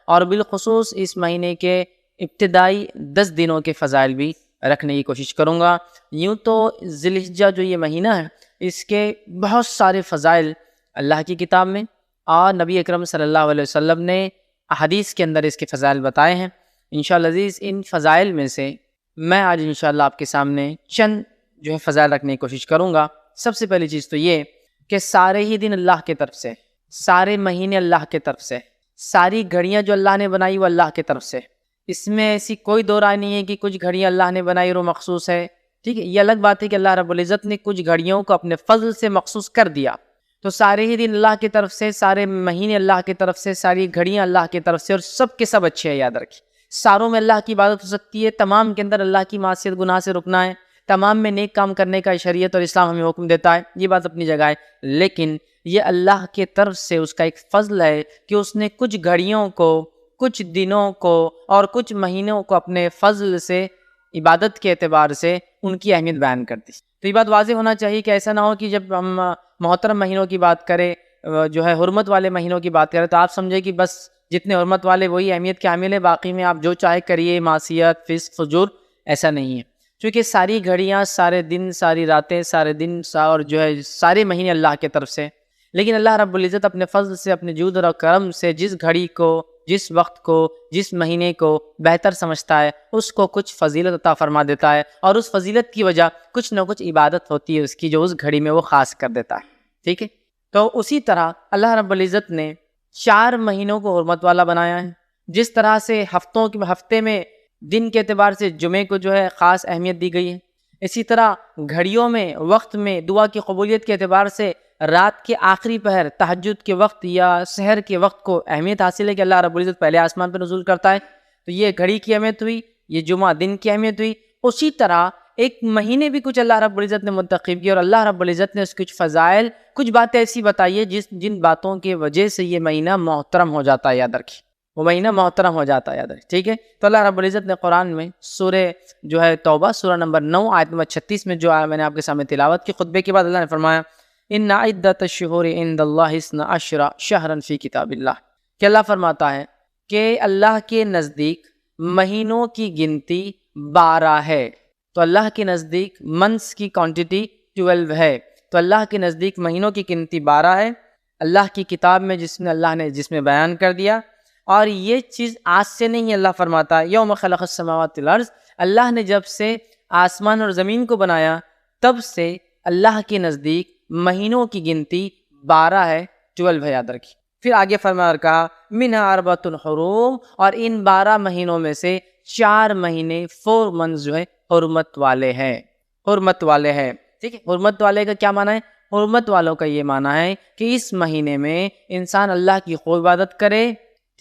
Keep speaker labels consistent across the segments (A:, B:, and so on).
A: اور بالخصوص اس مہینے کے ابتدائی 10 دنوں کے فضائل بھی رکھنے کی کوشش کروں گا۔ یوں تو ذی الحجہ جو یہ مہینہ ہے اس کے بہت سارے فضائل اللہ کی کتاب میں اور نبی اکرم صلی اللہ علیہ وسلم نے احادیث کے اندر اس کے فضائل بتائے ہیں۔ انشاءاللہ عزیز ان فضائل میں سے میں آج انشاءاللہ آپ کے سامنے چند جو ہے فضائل رکھنے کی کوشش کروں گا۔ سب سے پہلی چیز تو یہ کہ سارے ہی دن اللہ کی طرف سے، سارے مہینے اللہ کی طرف سے، ساری گھڑیاں جو اللہ نے بنائی وہ اللہ کی طرف سے۔ اس میں ایسی کوئی دو رائے نہیں ہے کہ کچھ گھڑیاں اللہ نے بنائی اور وہ مخصوص ہے، ٹھیک ہے۔ یہ الگ بات ہے کہ اللہ رب العزت نے کچھ گھڑیوں کو اپنے فضل سے مخصوص کر دیا، تو سارے ہی دن اللہ کی طرف سے، سارے مہینے اللہ کی طرف سے، ساری گھڑیاں اللہ کی طرف سے، اور سب کے سب اچھے ہیں۔ یاد رکھیں ساروں میں اللہ کی عبادت ہو سکتی ہے، تمام کے اندر اللہ کی معصیت گناہ سے رکنا ہے، تمام میں نیک کام کرنے کا شریعت اور اسلام ہمیں حکم دیتا ہے، یہ بات اپنی جگہ ہے۔ لیکن یہ اللہ کے طرف سے اس کا ایک فضل ہے کہ اس نے کچھ گھڑیوں کو، کچھ دنوں کو اور کچھ مہینوں کو اپنے فضل سے، عبادت کے اعتبار سے ان کی اہمیت بیان کر دی۔ تو یہ بات واضح ہونا چاہیے کہ ایسا نہ ہو کہ جب ہم محترم مہینوں کی بات کریں، جو ہے حرمت والے مہینوں کی بات کریں، تو آپ سمجھیں کہ بس جتنے حرمت والے وہی اہمیت کے حامل ہے، باقی میں آپ جو چاہے کریے، معصیت، فسق، فجور، ایسا نہیں ہے۔ چونکہ ساری گھڑیاں، سارے دن، ساری راتیں، سارے دن اور جو ہے سارے مہینے اللہ کی طرف سے، لیکن اللہ رب العزت اپنے فضل سے، اپنے جود اور کرم سے جس گھڑی کو، جس وقت کو، جس مہینے کو بہتر سمجھتا ہے اس کو کچھ فضیلت عطا فرما دیتا ہے، اور اس فضیلت کی وجہ کچھ نہ کچھ عبادت ہوتی ہے اس کی جو اس گھڑی میں وہ خاص کر دیتا ہے، ٹھیک ہے۔ تو اسی طرح اللہ رب العزت نے 4 مہینوں کو حرمت والا بنایا ہے۔ جس طرح سے ہفتے میں دن کے اعتبار سے جمعے کو جو ہے خاص اہمیت دی گئی ہے، اسی طرح گھڑیوں میں، وقت میں، دعا کی قبولیت کے اعتبار سے رات کے آخری پہر، تہجد کے وقت یا سحر کے وقت کو اہمیت حاصل ہے کہ اللہ رب العزت پہلے آسمان پہ نزول کرتا ہے، تو یہ گھڑی کی اہمیت ہوئی، یہ جمعہ دن کی اہمیت ہوئی۔ اسی طرح ایک مہینے بھی کچھ اللہ رب العزت نے منتخب کیا، اور اللہ رب العزت نے اس کچھ فضائل، کچھ باتیں ایسی بتائی ہے جن باتوں کی وجہ سے یہ مہینہ محترم ہو جاتا ہے، یاد رکھیں وہ مہینہ محترم ہو جاتا ہے، یاد رکھیں، ٹھیک ہے۔ تو اللہ رب العزت نے قرآن میں سورہ جو ہے توبہ، سورہ نمبر 9 آیت نمبر 36 میں جو میں نے آپ کے سامنے تلاوت کی خطبے کے بعد، اللہ نے فرمایا ان عدۃ الشہور عند اللہ 12 شہرا فی کتاب اللہ، کہ اللہ فرماتا ہے کہ اللہ کے نزدیک مہینوں کی گنتی 12 ہے۔ تو اللہ کے نزدیک منتھس کی کوانٹٹی 12 ہے، تو اللہ کے نزدیک مہینوں کی گنتی 12 ہے اللہ کی کتاب میں، جس میں بیان کر دیا۔ اور یہ چیز آج سے نہیں ہے، اللہ فرماتا ہے یوم خلق السماوات والارض، اللہ نے جب سے آسمان اور زمین کو بنایا تب سے اللہ کے نزدیک مہینوں کی گنتی 12 ہے، 12 ہے، یاد رکھیں۔ پھر آگے فرمایا اور کہا منھا اربعۃ حرم، اور ان 12 مہینوں میں سے 4 مہینے 4 منتھس جو ہے حرمت والے ہیں، حرمت والے ہیں، ٹھیک ہے۔ حرمت والے کا کیا معنی ہے؟ حرمت والوں کا یہ معنی ہے کہ اس مہینے میں انسان اللہ کی خوب عبادت کرے،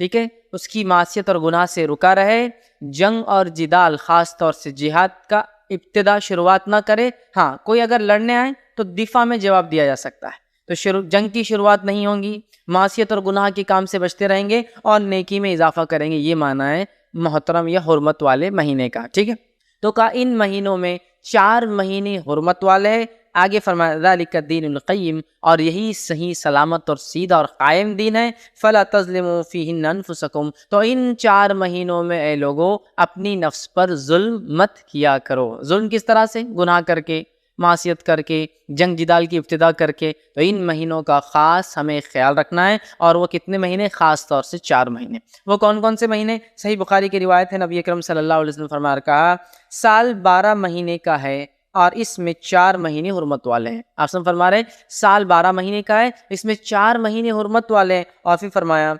A: ٹھیک ہے، اس کی معصیت اور گناہ سے رکا رہے، جنگ اور جدال، خاص طور سے جہاد کا ابتدا شروعات نہ کرے۔ ہاں کوئی اگر لڑنے آئے تو دفاع میں جواب دیا جا سکتا ہے، تو جنگ کی شروعات نہیں ہوں گی، معصیت اور گناہ کے کام سے بچتے رہیں گے اور نیکی میں اضافہ کریں گے، یہ معنی ہے محترم یا حرمت والے مہینے کا، ٹھیک ہے۔ تو کہا ان مہینوں میں 4 مہینے حرمت والے ہیں۔ آگے فرمایا ذالک الدین القیم، اور یہی صحیح سلامت اور سیدھا اور قائم دین ہے، فلا تظلموا فیہن انفسکم، تو ان 4 مہینوں میں اے لوگو اپنی نفس پر ظلم مت کیا کرو۔ ظلم کس طرح سے؟ گناہ کر کے، معصیت کر کے، جنگ جدال کی ابتدا کر کے۔ تو ان مہینوں کا خاص ہمیں خیال رکھنا ہے، اور وہ کتنے مہینے؟ خاص طور سے 4 مہینے۔ وہ کون کون سے مہینے؟ صحیح بخاری کی روایت ہے، نبی اکرم صلی اللہ علیہ وسلم فرمایا کہا سال 12 مہینے کا ہے اور اس میں 4 مہینے حرمت والے ہیں۔ آپ سن فرما رہے سال 12 مہینے کا ہے، اس میں 4 مہینے حرمت والے ہیں، اور پھر فرمایا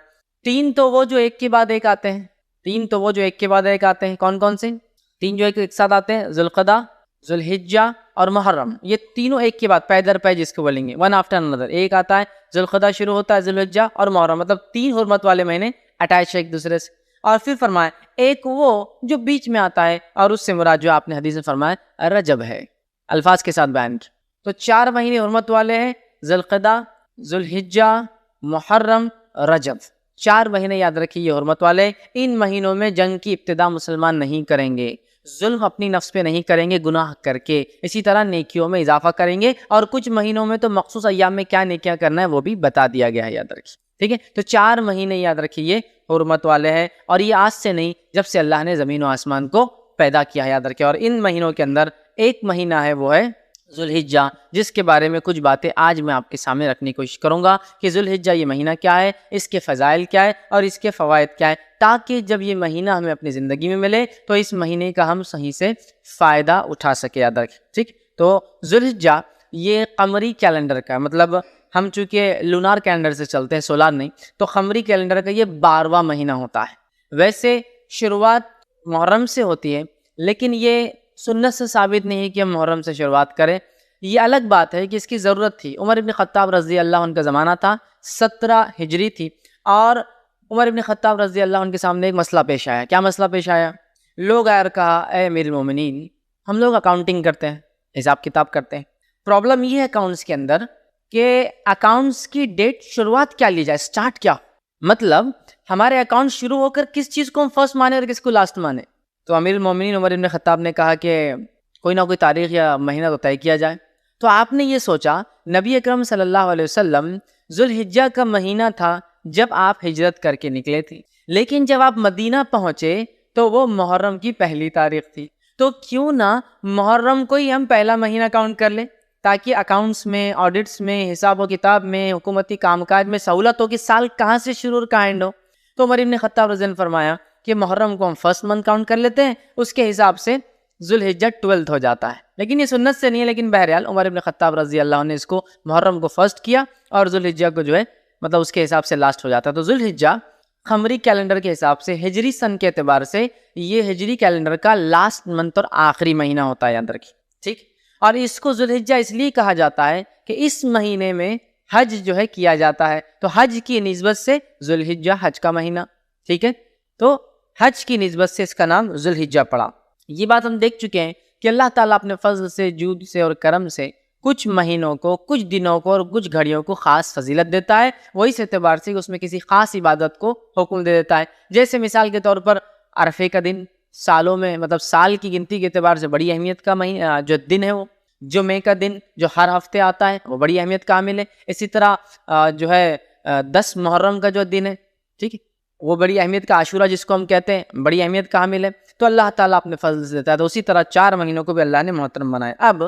A: 3 تو وہ جو ایک کے بعد ایک آتے ہیں، 3 تو وہ جو ایک کے بعد ایک آتے ہیں، کون کون سے؟ 3 جو ایک ساتھ آتے ہیں، ذوالقعدہ، ذوالحجہ اور محرم، یہ تینوں ایک کے بعد پے در پے جس کو بولیں گے، ون آفٹر انادر، ایک آتا ہے، ذوالقعدہ شروع ہوتا ہے، ذوالحجہ اور محرم، مطلب 3 حرمت والے مہینے اٹیچ ہے ایک دوسرے سے۔ اور پھر فرمایا ایک وہ جو بیچ میں آتا ہے، اور اس سے مراد جو آپ نے حدیث میں فرمایا رجب ہے، الفاظ کے ساتھ بیان کیا۔ تو 4 مہینے حرمت والے ہیں، ذوالقعدہ، ذوالحجہ، محرم، رجب، 4 مہینے یاد رکھیے یہ حرمت والے۔ ان مہینوں میں جنگ کی ابتدا مسلمان نہیں کریں گے، ظلم اپنی نفس پہ نہیں کریں گے گناہ کر کے، اسی طرح نیکیوں میں اضافہ کریں گے، اور کچھ مہینوں میں تو مخصوص ایام میں کیا نیکیاں کرنا ہے وہ بھی بتا دیا گیا ہے، یاد رکھیے، ٹھیک ہے۔ تو 4 مہینے یاد رکھیے حرمت والے ہیں، اور یہ آج سے نہیں، جب سے اللہ نے زمین و آسمان کو پیدا کیا ہے، یاد رکھیں۔ اور ان مہینوں کے اندر ایک مہینہ ہے، وہ ہے ذوالحجہ، جس کے بارے میں کچھ باتیں آج میں آپ کے سامنے رکھنے کی کوشش کروں گا کہ ذوالحجہ یہ مہینہ کیا ہے، اس کے فضائل کیا ہے اور اس کے فوائد کیا ہے، تاکہ جب یہ مہینہ ہمیں اپنی زندگی میں ملے تو اس مہینے کا ہم صحیح سے فائدہ اٹھا سکے، یاد رکھیں، ٹھیک۔ تو ذوالحجہ یہ قمری کیلنڈر کا، مطلب ہم چونکہ لونار کیلنڈر سے چلتے ہیں، سولار نہیں، تو قمری کیلنڈر کا یہ 12واں مہینہ ہوتا ہے۔ ویسے شروعات محرم سے ہوتی ہے، لیکن یہ سنت سے ثابت نہیں ہے کہ ہم محرم سے شروعات کریں۔ یہ الگ بات ہے کہ اس کی ضرورت تھی۔ عمر بن خطاب رضی اللہ عنہ کا زمانہ تھا، 17 ہجری تھی، اور عمر بن خطاب رضی اللہ عنہ کے سامنے ایک مسئلہ پیش آیا۔ کیا مسئلہ پیش آیا؟ لوگ آئے اور کہا، اے امیر المومنین، ہم لوگ اکاؤنٹنگ کرتے ہیں، حساب کتاب کرتے ہیں، پرابلم یہ ہے اکاؤنٹس کے اندر کہ اکاؤنٹس کی ڈیٹ شروعات کیا لی جائے، سٹارٹ کیا، مطلب ہمارے اکاؤنٹ شروع ہو کر کس چیز کو ہم فرسٹ مانے اور کس کو لاسٹ مانے۔ تو امیر المومنین عمر بن خطاب نے کہا کہ کوئی نہ کوئی تاریخ یا مہینہ تو طے کیا جائے۔ تو آپ نے یہ سوچا، نبی اکرم صلی اللہ علیہ وسلم ذوالحجہ کا مہینہ تھا جب آپ ہجرت کر کے نکلے تھے، لیکن جب آپ مدینہ پہنچے تو وہ محرم کی پہلی تاریخ تھی، تو کیوں نہ محرم کو ہی ہم پہلا مہینہ کاؤنٹ کر لیں، تاکہ اکاؤنٹس میں، آڈٹس میں، حساب و کتاب میں، حکومتی کام کاج میں سہولت ہو کہ سال کہاں سے شروع اور کہاں اینڈ ہو۔ تو عمر بن خطاب رضی اللہ عنہ نے فرمایا کہ محرم کو ہم فرسٹ منتھ کاؤنٹ کر لیتے ہیں، اس کے حساب سے ذوالحجہ 12 ہو جاتا ہے، لیکن یہ سنت سے نہیں ہے، لیکن بہرحال عمر بن خطاب رضی اللہ عنہ نے اس کو محرم کو فرسٹ کیا اور ذوالحجہ کو جو ہے مطلب اس کے حساب سے لاسٹ ہو جاتا ہے۔ تو ذوالحجہ قمری کیلنڈر کے حساب سے، ہجری سن کے اعتبار سے، یہ ہجری کیلنڈر کا لاسٹ منتھ اور آخری مہینہ ہوتا ہے، یاد رکھیے، ٹھیک۔ اور اس کو ذوالحجہ اس لیے کہا جاتا ہے کہ اس مہینے میں حج جو ہے کیا جاتا ہے، تو حج کی نسبت سے ذوالحجہ حج کا مہینہ، ٹھیک ہے، تو حج کی نسبت سے اس کا نام ذوالحجہ پڑا۔ یہ بات ہم دیکھ چکے ہیں کہ اللہ تعالیٰ اپنے فضل سے، جود سے اور کرم سے کچھ مہینوں کو، کچھ دنوں کو اور کچھ گھڑیوں کو خاص فضیلت دیتا ہے، وہ اس اعتبار سے کہ اس میں کسی خاص عبادت کو حکم دے دیتا ہے۔ جیسے مثال کے طور پر عرفے کا دن سالوں میں، مطلب سال کی گنتی کے اعتبار سے بڑی اہمیت کا مہینہ جو دن ہے، وہ جمعے کا دن جو ہر ہفتے آتا ہے وہ بڑی اہمیت کا حامل ہے۔ اسی طرح جو ہے 10 محرم کا جو دن ہے، ٹھیک ہے، وہ بڑی اہمیت کا، عاشورہ جس کو ہم کہتے ہیں، بڑی اہمیت کا حامل ہے۔ تو اللہ تعالیٰ اپنے فضل سے دیتا ہے، تو اسی طرح 4 مہینوں کو بھی اللہ نے محترم بنایا۔ اب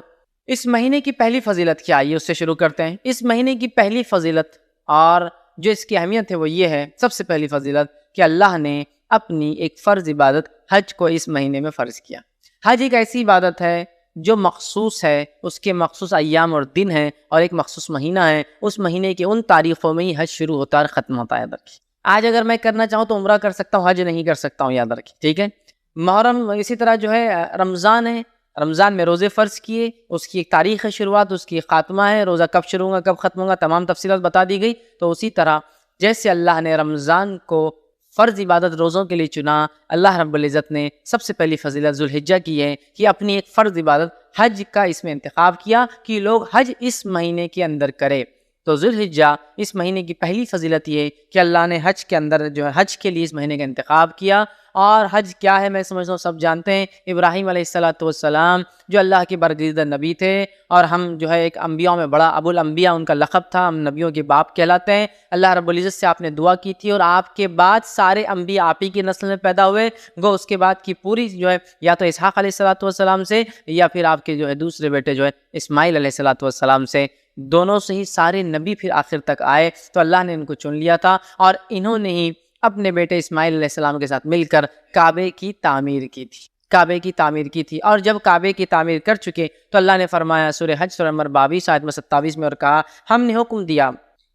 A: اس مہینے کی پہلی فضیلت کیا ہے، اس سے شروع کرتے ہیں۔ اس مہینے کی پہلی فضیلت اور جو اس کی اہمیت ہے وہ یہ ہے، سب سے پہلی فضیلت، کہ اللہ نے اپنی ایک فرض عبادت حج کو اس مہینے میں فرض کیا۔ حج ایک ایسی عبادت ہے جو مخصوص ہے، اس کے مخصوص ایام اور دن ہیں، اور ایک مخصوص مہینہ ہے، اس مہینے کے ان تاریخوں میں ہی حج شروع ہوتا ہے اور ختم ہوتا ہے، یاد رکھیں۔ آج اگر میں کرنا چاہوں تو عمرہ کر سکتا ہوں، حج نہیں کر سکتا ہوں، یاد رکھیں، ٹھیک ہے۔ محرم اسی طرح جو ہے رمضان ہے، رمضان میں روزے فرض کیے، اس کی ایک تاریخ ہے شروعات، اس کی ایک خاتمہ ہے، روزہ کب شروع ہوگا کب ختم ہوگا تمام تفصیلات بتا دی گئی۔ تو اسی طرح جیسے اللہ نے رمضان کو فرض عبادت روزوں کے لیے چنا، اللہ رب العزت نے سب سے پہلی فضیلت ذوالحجہ کی ہے کہ اپنی ایک فرض عبادت حج کا اس میں انتخاب کیا کہ لوگ حج اس مہینے کے اندر کرے۔ تو ذوالحجہ اس مہینے کی پہلی فضیلت یہ کہ اللہ نے حج کے اندر جو ہے حج کے لیے اس مہینے کا انتخاب کیا۔ اور حج کیا ہے میں سمجھتا ہوں سب جانتے ہیں، ابراہیم علیہ السلام جو اللہ کے برگزیدہ نبی تھے، اور ہم جو ہے ایک انبیاء میں بڑا ابو الانبیاء ان کا لقب تھا، ہم نبیوں کے باپ کہلاتے ہیں۔ اللہ رب العزت سے آپ نے دعا کی تھی، اور آپ کے بعد سارے انبیاء آپ ہی کی نسل میں پیدا ہوئے، گو اس کے بعد کی پوری جو ہے یا تو اسحاق علیہ السلام سے، یا پھر آپ کے جو ہے دوسرے بیٹے جو ہے اسماعیل علیہ السلام سے، دونوں سے ہی سارے نبی پھر آخر تک آئے۔ تو اللہ نے ان کو چن لیا تھا، اور انہوں نے ہی اپنے بیٹے اسماعیل علیہ السلام کے ساتھ مل کر کعبے کی تعمیر کی تھی۔ اور جب کعبے کی تعمیر کر چکے تو اللہ نے فرمایا سورہ حج سورہ نمبر 22 آیت 27 میں، اور کہا ہم نے حکم دیا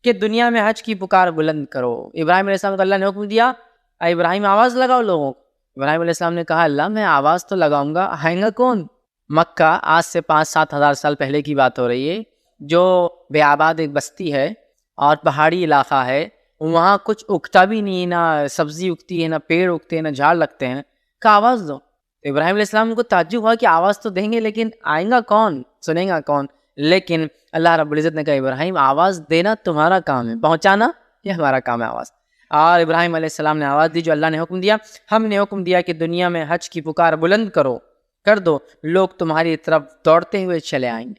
A: کہ دنیا میں حج کی پکار بلند کرو۔ ابراہیم علیہ السلام کو اللہ نے حکم دیا، اے ابراہیم آواز لگاؤ لوگوں کو۔ ابراہیم علیہ السلام نے کہا اللہ میں آواز تو لگاؤں گا، آئیں گا کون؟ مکہ آج سے 5-7 ہزار سال پہلے کی بات ہو رہی ہے، جو بے آباد ایک بستی ہے اور پہاڑی علاقہ ہے، وہاں کچھ اگتا بھی نہیں، نہ سبزی اگتی ہے، نہ پیڑ اگتے ہیں، نہ جھاڑ لگتے ہیں، کہ آواز دو۔ ابراہیم علیہ السلام کو تعجب ہوا کہ آواز تو دیں گے لیکن آئیں گا کون، سنیں گا کون؟ لیکن اللہ رب العزت نے کہا ابراہیم آواز دینا تمہارا کام ہے، پہنچانا یہ ہمارا کام ہے آواز۔ اور ابراہیم علیہ السلام نے آواز دی جو اللہ نے حکم دیا۔ ہم نے حکم دیا کہ دنیا میں حج کی پکار بلند کر دو، لوگ تمہاری طرف دوڑتے ہوئے چلے آئیں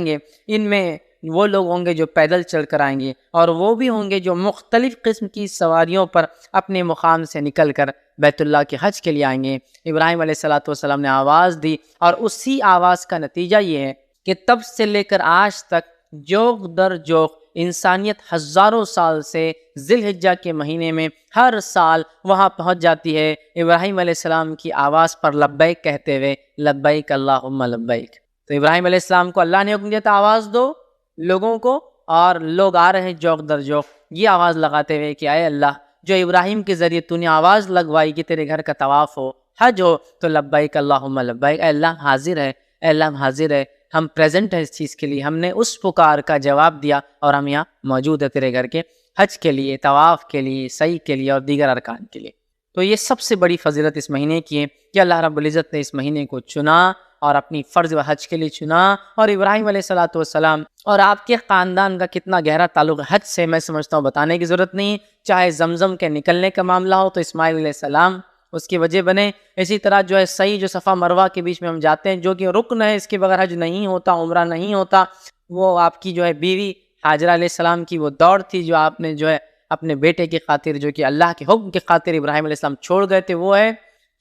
A: گے، ان میں وہ لوگ ہوں گے جو پیدل چل کر آئیں گے، اور وہ بھی ہوں گے جو مختلف قسم کی سواریوں پر اپنے مقام سے نکل کر بیت اللہ کے حج کے لیے آئیں گے۔ ابراہیم علیہ السلام نے آواز دی، اور اسی آواز کا نتیجہ یہ ہے کہ تب سے لے کر آج تک جوق در جوق انسانیت ہزاروں سال سے ذی الحجہ کے مہینے میں ہر سال وہاں پہنچ جاتی ہے ابراہیم علیہ السلام کی آواز پر لبیک کہتے ہوئے، لبیک اللہم لبیک۔ تو ابراہیم علیہ السلام کو اللہ نے حکم دیا تھا آواز دو لوگوں کو، اور لوگ آ رہے ہیں جوق در جوق یہ آواز لگاتے ہوئے کہ اے اللہ، جو ابراہیم کے ذریعے تو نے آواز لگوائی کہ تیرے گھر کا طواف ہو، حج ہو، تو لبیک اللہم لبیک، اے اللہ حاضر ہے، اے اللہ ہم حاضر ہے، ہم پریزنٹ ہیں اس چیز کے لیے، ہم نے اس پکار کا جواب دیا اور ہم یہاں موجود ہے تیرے گھر کے حج کے لیے، طواف کے لیے، سعی کے لیے اور دیگر ارکان کے لیے۔ تو یہ سب سے بڑی فضیلت اس مہینے کی ہے کہ اللہ رب العزت نے اس مہینے کو چنا اور اپنی فرض و حج کے لیے چنا، اور ابراہیم علیہ السلام اور آپ کے خاندان کا کتنا گہرا تعلق حج سے میں سمجھتا ہوں بتانے کی ضرورت نہیں۔ چاہے زمزم کے نکلنے کا معاملہ ہو تو اسماعیل علیہ السلام اس کی وجہ بنے، اسی طرح جو ہے سعی جو صفا مروہ کے بیچ میں ہم جاتے ہیں جو کہ رکن ہے، اس کے بغیر حج نہیں ہوتا، عمرہ نہیں ہوتا، وہ آپ کی جو ہے بیوی ہاجرہ علیہ السلام کی وہ دوڑ تھی جو آپ نے جو ہے اپنے بیٹے کی خاطر، جو کہ اللہ کے حکم کی خاطر ابراہیم علیہ السلام چھوڑ گئے تھے، وہ ہے۔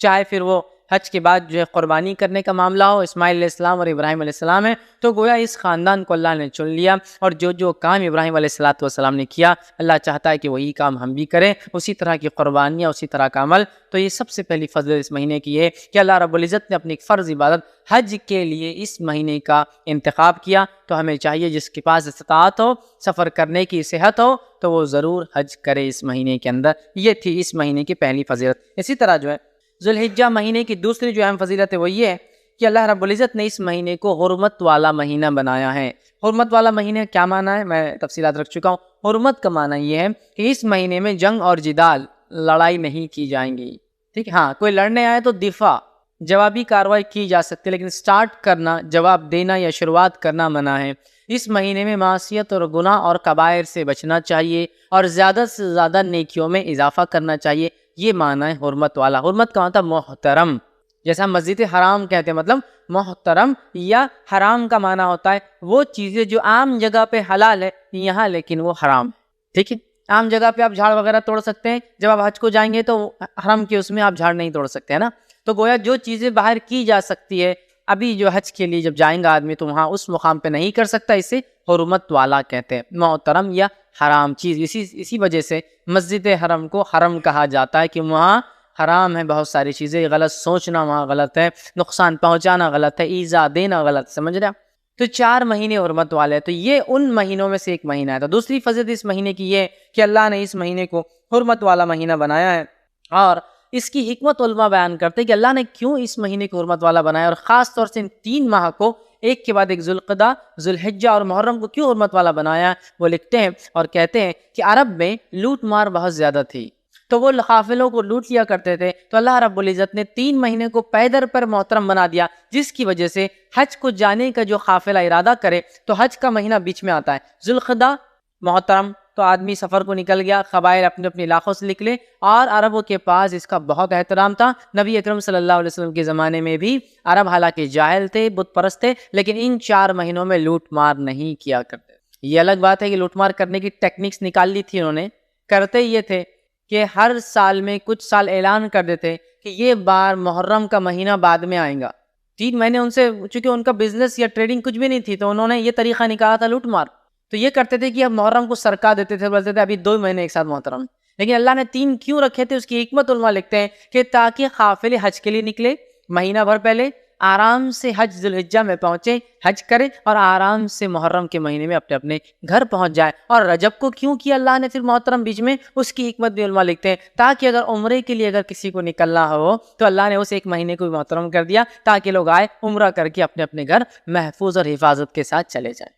A: چاہے پھر وہ حج کے بعد جو ہے قربانی کرنے کا معاملہ ہو، اسماعیل علیہ السلام اور ابراہیم علیہ السلام ہے، تو گویا اس خاندان کو اللہ نے چن لیا، اور جو کام ابراہیم علیہ السلام نے کیا اللہ چاہتا ہے کہ وہی کام ہم بھی کریں، اسی طرح کی قربانیاں، اسی طرح کا عمل۔ تو یہ سب سے پہلی فضل اس مہینے کی ہے کہ اللہ رب العزت نے اپنی ایک فرض عبادت حج کے لیے اس مہینے کا انتخاب کیا، تو ہمیں چاہیے جس کے پاس استطاعت ہو، سفر کرنے کی صحت ہو، تو وہ ضرور حج کرے اس مہینے کے اندر۔ یہ تھی اس مہینے کی پہلی فضیلت۔ اسی طرح جو ہے ذو الحجہ مہینے کی دوسری جو اہم فضیلت ہے وہ یہ ہے کہ اللہ رب العزت نے اس مہینے کو حرمت والا مہینہ بنایا ہے۔ حرمت والا مہینہ کیا معنی ہے میں تفصیلات رکھ چکا ہوں۔ حرمت کا معنی یہ ہے کہ اس مہینے میں جنگ اور جدال، لڑائی نہیں کی جائیں گی، ٹھیک ہے؟ ہاں کوئی لڑنے آئے تو دفاع، جوابی کارروائی کی جا سکتی ہے، لیکن سٹارٹ کرنا، جواب دینا یا شروعات کرنا منع ہے۔ اس مہینے میں معصیت اور گناہ اور کبائر سے بچنا چاہیے، اور زیادہ سے زیادہ نیکیوں میں اضافہ کرنا چاہیے۔ یہ معنی ہے حرمت والا۔ حرمت کا مطلب محترم، جیسا مسجد حرام کہتے ہیں، مطلب محترم، یا حرام کا معنی ہوتا ہے وہ چیزیں جو عام جگہ پہ حلال ہے یہاں لیکن وہ حرام ہے، ٹھیک ہے؟ عام جگہ پہ آپ جھاڑ وغیرہ توڑ سکتے ہیں، جب آپ حج کو جائیں گے تو حرم کے اس میں آپ جھاڑ نہیں توڑ سکتے ہیں نا۔ تو گویا جو چیزیں باہر کی جا سکتی ہے، ابھی جو حج کے لیے جب جائیں گا آدمی تو وہاں اس مقام پہ نہیں کر سکتا، اسے حرمت والا کہتے ہیں، محترم یا حرام چیز۔ اسی وجہ سے مسجد حرم کو حرم کہا جاتا ہے کہ وہاں حرام ہے بہت ساری چیزیں، غلط سوچنا وہاں غلط ہے، نقصان پہنچانا غلط ہے، ایذا دینا غلط، سمجھ رہے ہیں؟ تو 4 مہینے حرمت والے ہیں، تو یہ ان مہینوں میں سے ایک مہینہ ہے۔ تو دوسری فضیلت اس مہینے کی یہ کہ اللہ نے اس مہینے کو حرمت والا مہینہ بنایا ہے، اور اس کی حکمت علماء بیان کرتے ہیں کہ اللہ نے کیوں اس مہینے کو حرمت والا بنایا، اور خاص طور سے ان 3 ماہ کو ایک کے بعد ایک ذوالقعدہ، ذوالحجہ اور محرم کو کیوں حرمت والا بنایا۔ وہ لکھتے ہیں اور کہتے ہیں کہ عرب میں لوٹ مار بہت زیادہ تھی، تو وہ قافلوں کو لوٹ لیا کرتے تھے، تو اللہ رب العزت نے 3 مہینے کو پیدر پر محترم بنا دیا، جس کی وجہ سے حج کو جانے کا جو قافلہ ارادہ کرے تو حج کا مہینہ بیچ میں آتا ہے، ذوالقعدہ محترم، تو آدمی سفر کو نکل گیا، قبائل اپنے اپنے علاقوں سے نکلے، اور عربوں کے پاس اس کا بہت احترام تھا۔ نبی اکرم صلی اللہ علیہ وسلم کے زمانے میں بھی عرب حالانکہ جاہل تھے، بت پرست تھے، لیکن ان 4 مہینوں میں لوٹ مار نہیں کیا کرتے۔ یہ الگ بات ہے کہ لوٹ مار کرنے کی ٹیکنیکس نکال لی تھی انہوں نے، کرتے یہ تھے کہ ہر سال میں کچھ سال اعلان کر دیتے کہ یہ بار محرم کا مہینہ بعد میں آئیں گا۔ 3 مہینے ان سے، چونکہ ان کا بزنس یا ٹریڈنگ کچھ بھی نہیں تھی، تو انہوں نے یہ طریقہ نکالا تھا لوٹ مار۔ تو یہ کرتے تھے کہ اب محرم کو سرکا دیتے تھے، بولتے تھے ابھی 2 مہینے ایک ساتھ محترم، لیکن اللہ نے 3 کیوں رکھے تھے، اس کی حکمت علماء لکھتے ہیں کہ تاکہ قافلے حج کے لیے نکلے مہینہ بھر پہلے، آرام سے حج ذوالحجہ میں پہنچے، حج کرے، اور آرام سے محرم کے مہینے میں اپنے اپنے گھر پہنچ جائے۔ اور رجب کو کیوں کیا اللہ نے پھر محترم بیچ میں، اس کی حکمت بھی علماء لکھتے ہیں تاکہ اگر عمرے کے لیے اگر کسی کو نکلنا ہو تو اللہ نے اس 1 مہینے کو بھی محترم کر دیا، تاکہ لوگ آئے عمرہ کر کے اپنے اپنے گھر محفوظ اور حفاظت کے ساتھ چلے جائیں۔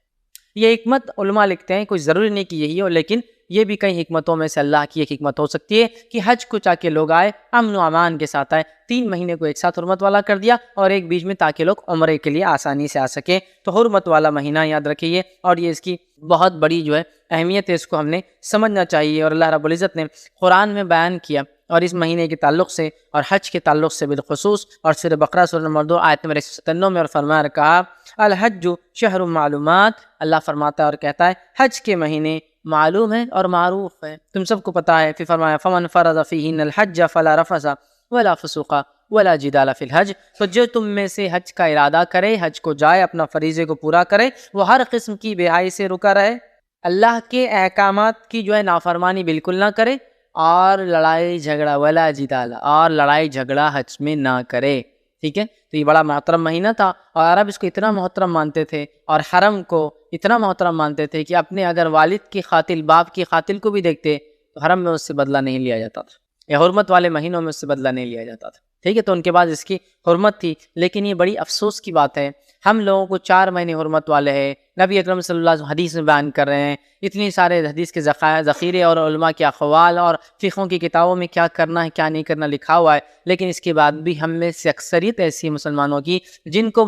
A: یہ حکمت علماء لکھتے ہیں، کوئی ضروری نہیں کہ یہی ہو، لیکن یہ بھی کئی حکمتوں میں سے اللہ کی ایک حکمت ہو سکتی ہے کہ حج کو چاہ کے لوگ آئے، امن و امان کے ساتھ آئے۔ 3 مہینے کو ایک ساتھ حرمت والا کر دیا، اور ایک بیچ میں تاکہ لوگ عمرے کے لیے آسانی سے آ سکیں۔ تو حرمت والا مہینہ یاد رکھیے، اور یہ اس کی بہت بڑی جو ہے اہمیت ہے، اس کو ہم نے سمجھنا چاہیے۔ اور اللہ رب العزت نے قرآن میں بیان کیا اور اس مہینے کے تعلق سے اور حج کے تعلق سے بالخصوص، اور سورہ بقرہ سورہ نمبر 2 آیت نمبر 197 میں اور فرمایا اور کہا الحج شہر معلومات، اللہ فرماتا ہے اور کہتا ہے حج کے مہینے معلوم ہے اور معروف ہے، تم سب کو پتہ ہے۔ پھر فرمایا فمن فرض فیہن الحج فلا رفث ولا فسوق ولا جدال فی الحج، تو جو تم میں سے حج کا ارادہ کرے، حج کو جائے، اپنا فریضے کو پورا کرے، وہ ہر قسم کی بے حیائی سے رکا رہے، اللہ کے احکامات کی جو ہے نافرمانی بالکل نہ کرے، اور لڑائی جھگڑا ولا جدال، اور لڑائی جھگڑا حج میں نہ کرے، ٹھیک ہے۔ تو یہ بڑا محترم مہینہ تھا، اور عرب اس کو اتنا محترم مانتے تھے، اور حرم کو اتنا محترم مانتے تھے کہ اپنے اگر والد کی قاتل، باپ کی قاتل کو بھی دیکھتے تو حرم میں اس سے بدلہ نہیں لیا جاتا تھا، یا حرمت والے مہینوں میں اس سے بدلہ نہیں لیا جاتا تھا، ٹھیک ہے۔ تو ان کے بعد اس کی حرمت تھی، لیکن یہ بڑی افسوس کی بات ہے، ہم لوگوں کو 4 مہینے حرمت والے ہیں، نبی اکرم صلی اللہ علیہ وسلم حدیث میں بیان کر رہے ہیں، اتنی سارے حدیث کے ذخیرے اور علماء کے اقوال اور فقہوں کی کتابوں میں کیا کرنا ہے کیا نہیں کرنا لکھا ہوا ہے، لیکن اس کے بعد بھی ہم میں سے اکثریت ایسی مسلمانوں کی جن کو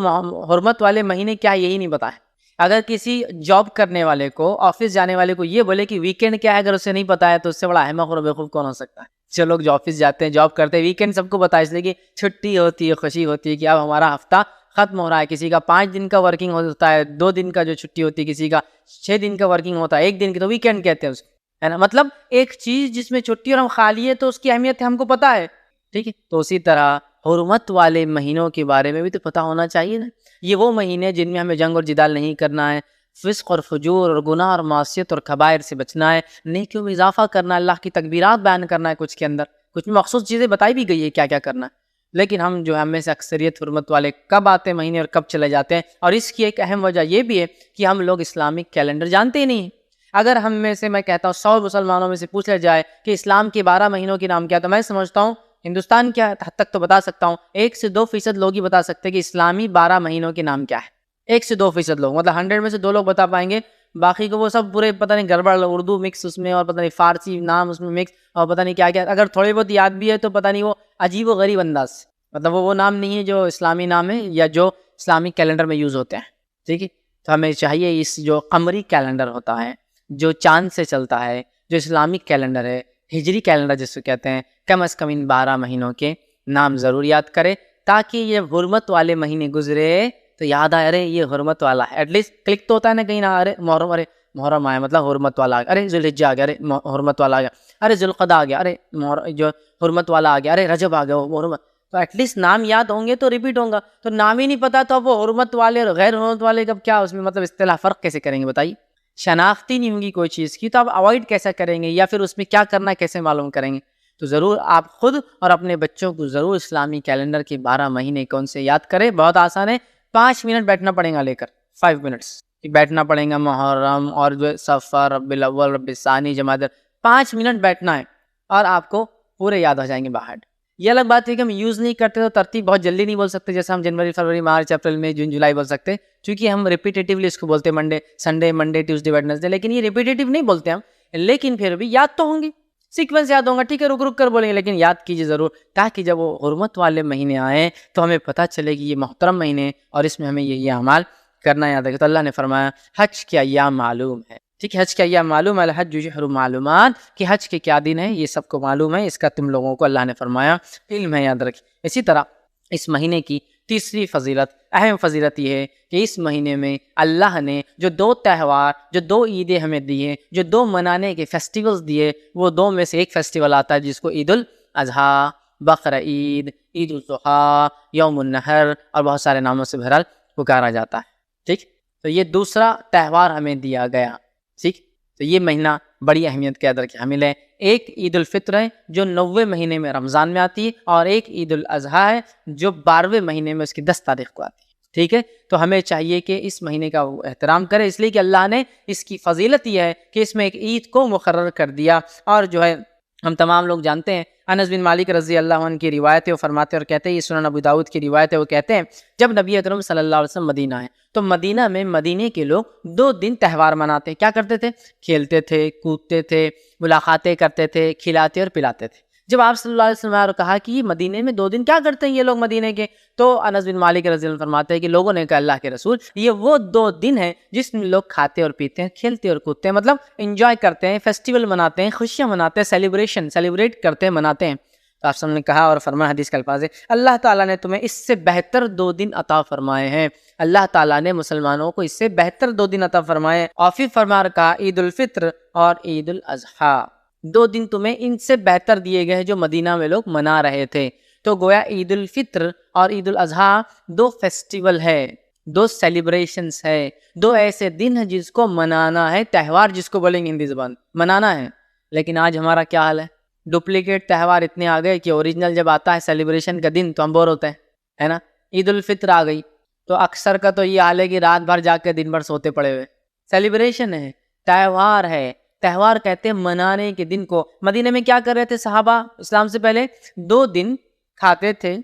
A: حرمت والے مہینے کیا یہی نہیں پتا ہے۔ اگر کسی جاب کرنے والے کو، آفس جانے والے کو یہ بولے کہ ویکینڈ کیا ہے، اگر اسے نہیں پتا ہے تو اس سے بڑا احمق اور بیوقوف کون ہو سکتا ہے۔ جو لوگ جو آفس جاتے ہیں، جاب کرتے ہیں، ویکینڈ سب کو پتا ہے، اس لیے کہ چھٹی ہوتی ہے، خوشی ہوتی ہے کہ اب ہمارا ہفتہ ختم ہو رہا ہے، کسی کا 5 دن کا ورکنگ ہوتا ہے، 2 دن کا جو چھٹی ہوتی ہے، کسی کا 6 دن کا ورکنگ ہوتا ہے، 1 دن کی، تو ویکینڈ کہتے ہیں اس کو، ہے نا۔ مطلب ایک چیز جس میں چھٹی اور ہم خالی ہے تو اس کی اہمیت ہم کو پتا ہے، ٹھیک ہے۔ تو اسی طرح حرمت والے مہینوں کے بارے میں بھی تو پتہ ہونا چاہیے نا۔ یہ وہ مہینے جن میں ہمیں جنگ اور جدال نہیں کرنا ہے، فسق اور فجور اور گناہ اور معصیت اور کبائر سے بچنا ہے، نیکیوں میں اضافہ کرنا ہے، اللہ کی تکبیرات بیان کرنا ہے، کچھ کے اندر کچھ مخصوص چیزیں بتائی بھی گئی ہے کیا کیا کرنا ہے، لیکن ہم جو ہے ہم میں سے اکثریت حرمت والے کب آتے مہینے اور کب چلے جاتے ہیں، اور اس کی ایک اہم وجہ یہ بھی ہے کہ ہم لوگ اسلامک کیلنڈر جانتے ہی نہیں ہیں۔ اگر ہم میں سے، میں کہتا ہوں 100 مسلمانوں میں سے پوچھ لیا جائے کہ اسلام کے 12 مہینوں کے نام کیا، تو میں سمجھتا ہوں ہندوستان کے حد تک تو بتا سکتا ہوں 1 سے 2% لوگ ہی بتا سکتے ہیں کہ اسلامی 12 مہینوں کے نام کیا ہے، 1 سے 2% لوگ، مطلب 100 میں سے 2 لوگ بتا پائیں گے، باقی کو وہ سب پورے پتہ نہیں گڑبڑ، اردو مکس اس میں، اور پتہ نہیں فارسی نام اس میں مکس، اور پتہ نہیں کیا کیا، اگر تھوڑے بہت یاد بھی ہے تو پتہ نہیں وہ عجیب و غریب انداز، مطلب وہ نام نہیں ہے جو اسلامی نام ہے یا جو اسلامی کیلنڈر میں یوز ہوتے ہیں، ٹھیک ہے۔ تو ہمیں چاہیے اس جو قمری کیلنڈر ہوتا ہے، جو چاند سے چلتا ہے، جو اسلامک کیلنڈر ہے، ہجری کیلنڈر جس کو کہتے ہیں، کم از کم ان 12 مہینوں کے نام ضرور یاد کرے، تاکہ یہ حرمت والے مہینے گزرے تو یاد آئے ارے یہ حرمت والا ہے، ایٹ لیسٹ کلک تو ہوتا ہے نا کہیں نہ، ارے محرم، ارے محرم آیا مطلب حرمت والا آ گیا، ارے ذوالحجہ آ گیا، ارے حرمت والا آ گیا، ارے ذوالقعدہ آ گیا، ارے جو حرمت والا آ گیا، ارے رجب آ گیا وہ حرمت، تو ایٹ لیسٹ نام یاد ہوں گے تو ریپیٹ ہوں گا، تو نام ہی نہیں پتا تو اب وہ حرمت والے اور غیر حرمت والے کب کیا اس میں مطلب اصطلاح فرق کیسے کریں گے بتائیے؟ شناختی نہیں ہوگی کوئی چیز کی تو آپ اوائڈ کیسے کریں گے، یا پھر اس میں کیا کرنا ہے کیسے معلوم کریں گے؟ تو ضرور آپ خود اور اپنے بچوں کو ضرور اسلامی کیلنڈر کے 12 مہینے کون سے یاد کریں، بہت آسان ہے، 5 منٹ بیٹھنا پڑے گا لے کر، 5 منٹس بیٹھنا پڑے گا، محرم اور جو صفر، ربیع الاول، ربیع الثانی، جمادی، 5 منٹ بیٹھنا ہے اور آپ کو پورے یاد ہو جائیں گے باہر۔ یہ الگ بات ہے کہ ہم یوز نہیں کرتے تو ترتیب بہت جلدی نہیں بول سکتے، جیسے ہم جنوری، فروری، مارچ، اپریل، مئی، جون، جولائی بول سکتے، چونکہ ہم ریپیٹیٹیولی اس کو بولتے ہیں، Monday, Sunday, Monday, Tuesday, Wednesday, لیکن یہ ریپیٹیٹیو نہیں بولتے ہم، لیکن پھر بھی یاد تو ہوں گی، سیکوینس یاد ہوگا، ٹھیک ہے، رک رک کر بولیں گے، لیکن یاد کیجیے ضرور، تاکہ جب وہ حرمت والے مہینے آئیں تو ہمیں پتہ چلے کہ یہ محترم مہینے اور اس میں ہمیں یہ اعمال کرنا یاد ہے۔ تو اللہ نے فرمایا حج کے ایام معلوم ہے، ٹھیک ہے، حج کے ایام معلوم ہے، الحج شہر معلومات، کہ حج کے کیا دن ہیں یہ سب کو معلوم ہے، اس کا تم لوگوں کو اللہ نے فرمایا علم ہے، یاد رکھیں۔ اسی طرح اس مہینے کی تیسری فضیلت، اہم فضیلت یہ ہے کہ اس مہینے میں اللہ نے جو 2 تہوار، جو 2 عیدیں ہمیں دی ہیں، جو 2 منانے کے فیسٹیولز دیے، وہ 2 میں سے ایک فیسٹیول آتا ہے جس کو عید الاضحیٰ، بقرہ عید، عید الاضحیٰ، یوم النحر اور بہت سارے ناموں سے بہرحال پکارا جاتا ہے، ٹھیک۔ تو یہ دوسرا تہوار ہمیں دیا گیا، ٹھیک۔ تو یہ مہینہ بڑی اہمیت کے اندر حامل ہے۔ ایک عید الفطر ہے جو 9ویں مہینے میں رمضان میں آتی ہے، اور ایک عید الاضحیٰ ہے جو 12ویں مہینے میں اس کی 10 تاریخ کو آتی ہے، ٹھیک ہے۔ تو ہمیں چاہیے کہ اس مہینے کا احترام کرے، اس لیے کہ اللہ نے اس کی فضیلت یہ ہے کہ اس میں ایک عید کو مقرر کر دیا، اور جو ہے ہم تمام لوگ جانتے ہیں، انس بن مالک رضی اللہ عنہ کی روایت ہے، وہ فرماتے اور کہتے ہیں، یہ سنن ابو داؤد کی روایت ہے، وہ کہتے ہیں جب نبی اکرم صلی اللہ علیہ وسلم مدینہ آئے تو مدینہ میں مدینے کے لوگ 2 دن تہوار مناتے، کیا کرتے تھے؟ کھیلتے تھے، کودتے تھے، ملاقاتیں کرتے تھے، کھلاتے اور پلاتے تھے۔ جب آپ صلی اللہ علیہ وسلم نے کہا کہ مدینے میں 2 دن کیا کرتے ہیں یہ لوگ مدینے کے، تو انس بن مالک رضی اللہ عنہ فرماتے ہیں کہ لوگوں نے کہا اللہ کے رسول یہ وہ 2 دن ہیں جس میں لوگ کھاتے اور پیتے ہیں، کھیلتے اور کودتے ہیں، مطلب انجوائے کرتے ہیں، فیسٹیول مناتے ہیں، خوشیاں مناتے ہیں، سیلیبریٹ کرتے ہیں، مناتے ہیں۔ تو آپ نے کہا اور فرمایا حدیث کے الفاظ ہے اللہ تعالیٰ نے تمہیں اس سے بہتر 2 دن عطا فرمائے ہیں، اللہ تعالیٰ نے مسلمانوں کو اس سے بہتر 2 دن عطا فرمائے، اور پھر فرما رکھا عید الفطر اور عید الاضحیٰ، 2 دن تمہیں ان سے بہتر دیے گئے ہیں جو مدینہ میں لوگ منا رہے تھے۔ تو گویا عید الفطر اور عید الاضحیٰ 2 فیسٹیول ہے، 2 سیلیبریشنز ہے، 2 ایسے دن ہیں جس کو منانا ہے، تہوار جس کو بولیں گے ہندی زبان منانا ہے۔ لیکن آج ہمارا کیا حال ہے؟ ڈپلیکیٹ تہوار اتنے آ گئے کہ اوریجنل جب آتا ہے سیلیبریشن کا دن تو ہم بور ہوتے ہیں، ہے نا؟ عید الفطر آ گئی تو اکثر کا تو یہ حال ہے کہ رات بھر جا کے دن بھر سوتے پڑے ہوئے۔ سیلیبریشن ہے، تہوار ہے، تہوار کہتے ہیں منانے کے دن کو۔ مدینے میں کیا کر رہے تھے صحابہ اسلام سے پہلے؟ 2 دن کھاتے تھے،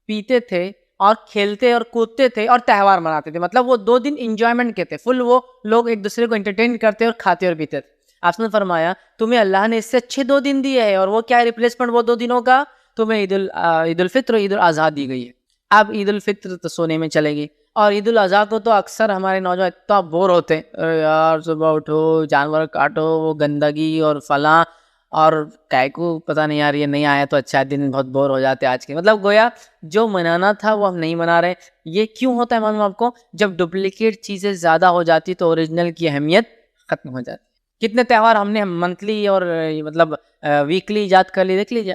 A: پیتے تھے اور کھیلتے اور کودتے تھے اور تہوار مناتے تھے، مطلب وہ 2 دن انجوائمنٹ کے تھے، فل وہ لوگ ایک دوسرے کو انٹرٹین کرتے اور کھاتے اور پیتے تھے۔ آپ نے فرمایا تمہیں اللہ نے اس سے اچھے 2 دن دیے ہیں، اور وہ کیا ہے ریپلیسمنٹ وہ 2 دنوں کا؟ تمہیں عید الفطر اور عید الاضحیٰ دی گئی ہے۔ اب عید الفطر تو سونے میں چلے گی، اور عید الاضحیٰ کو تو اکثر ہمارے نوجوان اتنا بور ہوتے ہیں، ارے یار صبح اٹھو جانور کاٹو وہ گندگی اور فلاں، اور کائے کو پتہ نہیں یار یہ نہیں آیا تو اچھا دن، بہت بور ہو جاتے آج کے، مطلب گویا جو منانا تھا وہ ہم نہیں منا رہے۔ یہ کیوں ہوتا ہے معلوم آپ کو؟ جب ڈپلیکیٹ چیزیں زیادہ ہو جاتی تو اوریجنل کی اہمیت ختم ہو جاتی۔ کتنے تہوار ہم نے منتھلی اور مطلب ویکلی ایجاد کر لی، دیکھ لیجیے،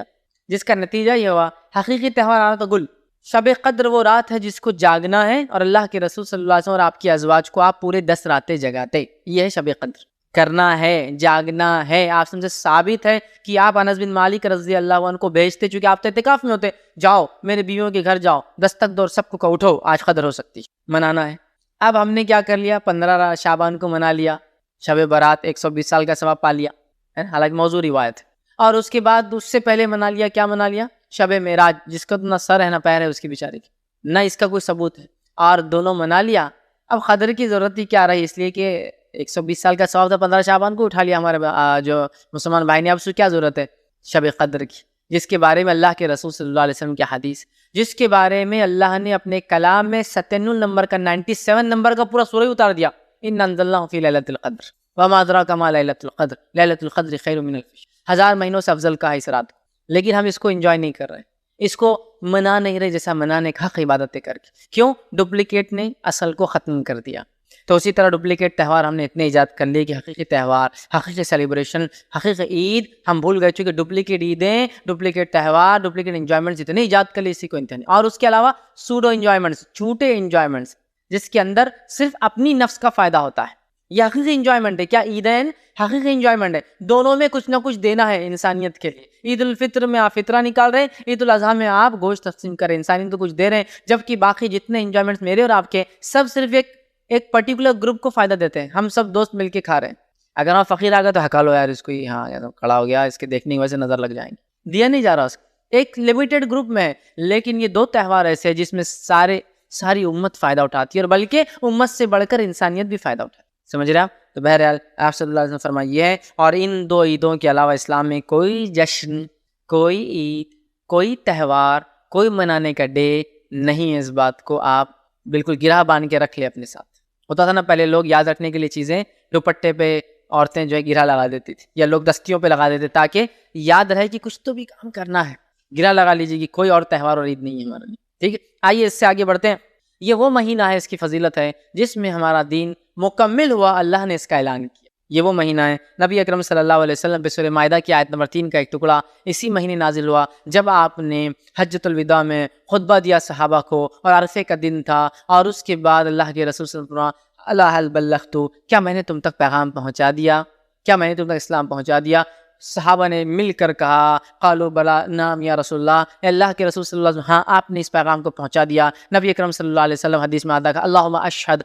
A: جس کا نتیجہ یہ ہوا حقیقی تہوار آنا تو گل۔ شب قدر وہ رات ہے جس کو جاگنا ہے، اور اللہ کے رسول صلی اللہ علیہ وسلم اور آپ کی ازواج کو آپ پورے 10 راتیں جگاتے، یہ ہے شب قدر، کرنا ہے، جاگنا ہے۔ آپ سے ثابت ہے کہ آپ انس بن مالک رضی اللہ عنہ کو بھیجتے، چونکہ آپ تو اعتکاف میں ہوتے، جاؤ میرے بیویوں کے گھر جاؤ، دستک دو اور سب کو اٹھو آج قدر ہو سکتی، منانا ہے۔ اب ہم نے کیا کر لیا؟ 15 شعبان کو منا لیا، شب برات 120 سال کا ثواب پا لیا، حالانکہ موضوع روایت ہے، اور اس کے بعد اس سے پہلے منا لیا، کیا منا لیا؟ شب معراج، جس کا تو نہ سر ہے نہ پیر ہے اس کی بیچارے کی، نہ اس کا کوئی ثبوت ہے، اور دونوں منا لیا۔ اب قدر کی ضرورت ہی کیا رہی؟ اس لیے کہ 120 سال کا ثواب تھا، 15 شعبان کو اٹھا لیا ہمارے جو مسلمان بھائی نے، اب اس کو کیا ضرورت ہے شب قدر کی، جس کے بارے میں اللہ کے رسول صلی اللہ علیہ وسلم کی حدیث، جس کے بارے میں اللہ نے اپنے کلام میں 97 نمبر کا 97 نمبر کا پورا سورہ اتار دیا، ان انزلناہ فی لیلۃ القدر وما ادراک ما لیلۃ القدر لیلۃ القدر خیر من الف شہر، 1000 مہینوں سے افضل کا ہے اس رات کو، لیکن ہم اس کو انجوائے نہیں کر رہے، اس کو منا نہیں رہے جیسا منانے کا حق عبادتیں کر کے۔ کیوں؟ ڈپلیکیٹ نے اصل کو ختم کر دیا۔ تو اسی طرح ڈپلیکیٹ تہوار ہم نے اتنے ایجاد کر لیے کہ حقیقی تہوار، حقیقی سیلیبریشن، حقیقی عید ہم بھول گئے، چونکہ ڈپلیکیٹ عیدیں، ڈپلیکیٹ تہوار، ڈپلیکیٹ انجوائمنٹس اتنے ایجاد کر لیے اسی کو انتہا نہیں، اور اس کے علاوہ سوڈو انجوائمنٹس، جھوٹے انجوائمنٹس جس کے اندر صرف اپنی نفس کا فائدہ ہوتا ہے۔ یہ حقیقی انجوائمنٹ ہے کیا؟ عیدین حقیقی انجوائمنٹ ہے، دونوں میں کچھ نہ کچھ دینا ہے انسانیت کے لیے۔ عید الفطر میں آپ فطرہ نکال رہے ہیں، عید الاضحیٰ میں آپ گوشت تقسیم کریں، انسانیت تو کچھ دے رہے ہیں، جبکہ باقی جتنے انجوائمنٹس میرے اور آپ کے سب صرف ایک پرٹیکولر گروپ کو فائدہ دیتے ہیں، ہم سب دوست مل کے کھا رہے ہیں۔ اگر آپ فقیر آ گئے تو ہکا لو یار اس کو، ہاں کھڑا ہو گیا، اس کے دیکھنے کی وجہ سے نظر لگ جائیں گے، دیا نہیں جا رہا اس کو، ایک لمیٹڈ گروپ میں ہے۔ لیکن یہ 2 تہوار ایسے ہیں جس میں ساری امت فائدہ اٹھاتی ہے، اور بلکہ امت سے بڑھ کر انسانیت بھی فائدہ اٹھاتی ہے، سمجھ رہے آپ؟ تو بہرحال آپ صلی اللہ علیہ وسلم فرمائیے ہے، اور ان 2 عیدوں کے علاوہ اسلام میں کوئی جشن، کوئی عید، کوئی تہوار، کوئی منانے کا ڈے نہیں ہے۔ اس بات کو آپ بالکل گرہ باندھ کے رکھ لیں اپنے ساتھ۔ ہوتا تھا نا پہلے، لوگ یاد رکھنے کے لیے چیزیں دوپٹے پہ عورتیں جو ہے گرہ لگا دیتی تھی، یا لوگ دستیوں پہ لگا دیتے تاکہ یاد رہے کہ کچھ تو بھی کام کرنا ہے۔ گرہ لگا لیجیے کہ کوئی اور تہوار اور عید نہیں ہے ہمارے لیے، ٹھیک ہے؟ آئیے اس سے آگے بڑھتے ہیں۔ یہ وہ مہینہ ہے، اس کی فضیلت ہے جس میں ہمارا دین مکمل ہوا، اللہ نے اس کا اعلان کیا۔ یہ وہ مہینہ ہے، نبی اکرم صلی اللہ علیہ وسلم پہ سورہ مائدہ کی آیت نمبر 3 کا ایک ٹکڑا اسی مہینے نازل ہوا، جب آپ نے حجۃ الوداع میں خطبہ دیا صحابہ کو، اور عرفے کا دن تھا، اور اس کے بعد اللہ کے رسول صلی اللہ علیہ وسلم، اللہ حل بلغت، کیا میں نے تم تک پیغام پہنچا دیا؟ کیا میں نے تم تک اسلام پہنچا دیا؟ صحابہ نے مل کر کہا، قالوا بلا نعم یا رسول اللہ، اے اللہ کے رسول صلی اللہ علیہ وسلم، ہاں آپ نے اس پیغام کو پہنچا دیا۔ نبی اکرم صلی اللہ علیہ وسلم حدیث میں آتا ہے، اللہم اشہد،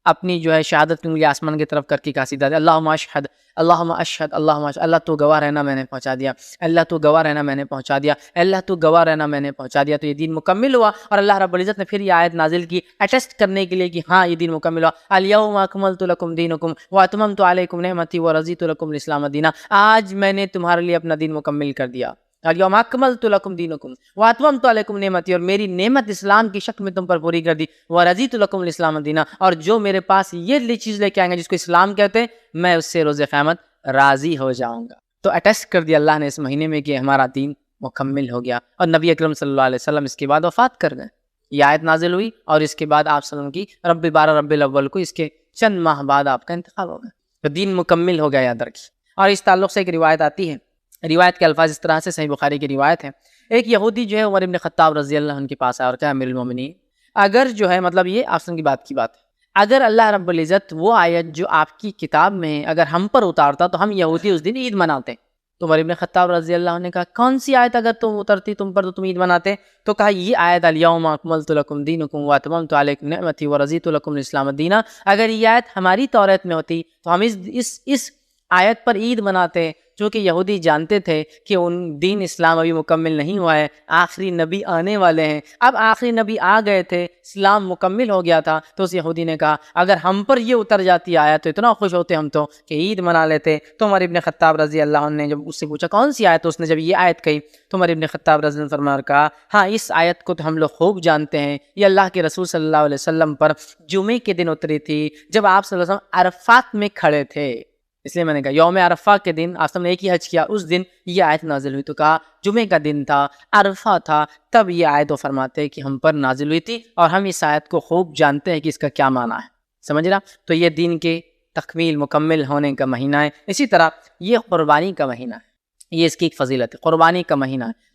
A: اپنی جو ہے شہادت انگلی آسمان کی طرف کر کے قصیدہ دے، اللہم اشہد، اللہم اشہد، اللہم اشہد، اللہ تو گواہ رہنا میں نے پہنچا دیا، اللہ تو گواہ رہنا میں نے پہنچا دیا، اللہ تو گواہ رہنا میں نے پہنچا دیا۔ تو یہ دین مکمل ہوا، اور اللہ رب العزت نے پھر یہ آیت نازل کی اٹیسٹ کرنے کے لیے کہ ہاں یہ دین مکمل ہوا، الیوم اکملت لکم دینکم واتممت علیکم نعمتی ورضیت لکم الاسلام دینا، آج میں نے تمہارے لیے اپنا دین مکمل کر دیا۔ الیوم اکملت لکم دینکم واتممت علیکم نعمتی، اور میری نعمت اسلام کی شکل میں تم پر پوری کر دی، ورضیت لکم الاسلام دینا، اور جو میرے پاس یہ چیز لے کے آئیں گے جس کو اسلام کہتے ہیں، میں اس سے روز قیامت راضی ہو جاؤں گا۔ تو اٹیسٹ کر دیا اللہ نے اس مہینے میں کہ ہمارا دین مکمل ہو گیا، اور نبی اکرم صلی اللہ علیہ وسلم اس کے بعد وفات کر گئے۔ یہ آیت نازل ہوئی اور اس کے بعد آپ صلی اللہ علیہ وسلم کی رب 12 ربیع الاول کو اس کے چند ماہ بعد آپ کا انتقال ہو گیا، تو دین مکمل ہو گیا یاد رکھیے۔ اور اس تعلق سے ایک روایت آتی ہے، روایت کے الفاظ اس طرح سے، صحیح بخاری کی روایت ہے، ایک یہودی جو ہے عمر ابن خطاب رضی اللہ عنہ کے پاس آیا اور کہا امیر المومنین، اگر جو ہے مطلب یہ آسن کی بات ہے، اگر اللہ رب العزت وہ آیت جو آپ کی کتاب میں ہے اگر ہم پر اتارتا تو ہم یہودی اس دن عید مناتے۔ تو عمر ابن خطاب رضی اللہ عنہ نے کہا کون سی آیت اگر تم اترتی تم پر تو تم عید مناتے؟ تو کہا یہ آیت الیوم اکملت لکم دینکم واتممت علیکم نعمتی ورضیت لکم الاسلام دینا، اگر یہ آیت ہماری توریت میں ہوتی تو ہم اس آیت پر عید مناتے، چونکہ یہودی جانتے تھے کہ ان دین اسلام ابھی مکمل نہیں ہوا ہے، آخری نبی آنے والے ہیں۔ اب آخری نبی آ گئے تھے، اسلام مکمل ہو گیا تھا، تو اس یہودی نے کہا اگر ہم پر یہ اتر جاتی آیت تو اتنا خوش ہوتے ہم تو کہ عید منا لیتے۔ تو عمر ابن خطاب رضی اللہ عنہ نے جب اس سے پوچھا کون سی آیت، تو اس نے جب یہ آیت کہی تو عمر ابن خطاب رضی اللہ عنہ نے فرمایا کہا ہاں اس آیت کو تو ہم لوگ خوب جانتے ہیں، یہ اللہ کے رسول صلی اللہ علیہ وسلم پر جمعے کے دن اتری تھی جب آپ صلی اللہ علیہ وسلم عرفات میں کھڑے تھے، اس لیے میں نے کہا یوم عرفہ کے دن آپ نے ایک ہی حج کیا، اس دن یہ آیت نازل ہوئی۔ تو کہا جمعے کا دن تھا، عرفہ تھا، تب یہ آیت وہ فرماتے ہیں کہ ہم پر نازل ہوئی تھی، اور ہم اس آیت کو خوب جانتے ہیں کہ اس کا کیا معنی ہے، سمجھ رہا؟ تو یہ دین کے تکمیل مکمل ہونے کا مہینہ ہے۔ اسی طرح یہ قربانی کا مہینہ ہے، یہ اس کی ایک فضیلت ہے، قربانی کا مہینہ ہے۔